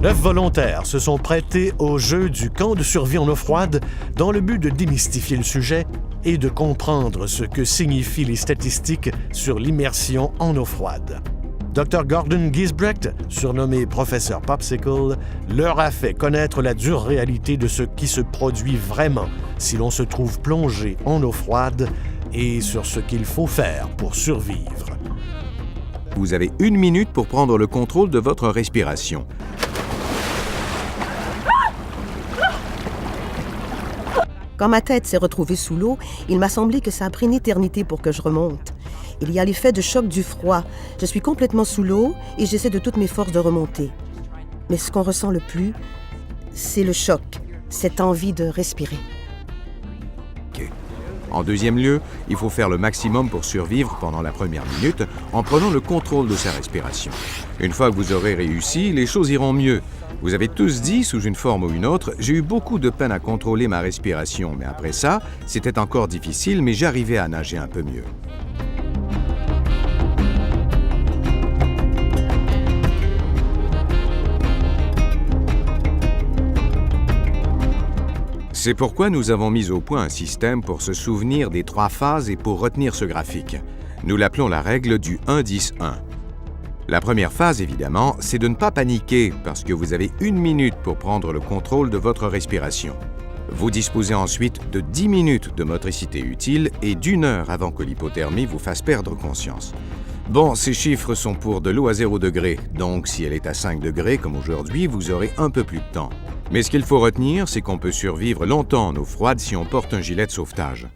9 volontaires se sont prêtés au jeu du camp de survie en eau froide dans le but de démystifier le sujet et de comprendre ce que signifient les statistiques sur l'immersion en eau froide. Dr. Gordon Giesbrecht, surnommé Professeur Popsicle, leur a fait connaître la dure réalité de ce qui se produit vraiment si l'on se trouve plongé en eau froide et sur ce qu'il faut faire pour survivre. Vous avez 1 minute pour prendre le contrôle de votre respiration. Quand ma tête s'est retrouvée sous l'eau, il m'a semblé que ça a pris une éternité pour que je remonte. Il y a l'effet de choc du froid. Je suis complètement sous l'eau et j'essaie de toutes mes forces de remonter. Mais ce qu'on ressent le plus, c'est le choc, cette envie de respirer. OK. En deuxième lieu, il faut faire le maximum pour survivre pendant la première minute en prenant le contrôle de sa respiration. Une fois que vous aurez réussi, les choses iront mieux. Vous avez tous dit, sous une forme ou une autre, j'ai eu beaucoup de peine à contrôler ma respiration, mais après ça, c'était encore difficile, mais j'arrivais à nager un peu mieux. C'est pourquoi nous avons mis au point un système pour se souvenir des 3 phases et pour retenir ce graphique. Nous l'appelons la règle du 1-10-1. La première phase, évidemment, c'est de ne pas paniquer parce que vous avez 1 minute pour prendre le contrôle de votre respiration. Vous disposez ensuite de 10 minutes de motricité utile et d'1 heure avant que l'hypothermie vous fasse perdre conscience. Bon, ces chiffres sont pour de l'eau à 0 degré, donc si elle est à 5 degrés comme aujourd'hui, vous aurez un peu plus de temps. Mais ce qu'il faut retenir, c'est qu'on peut survivre longtemps en eau froide si on porte un gilet de sauvetage.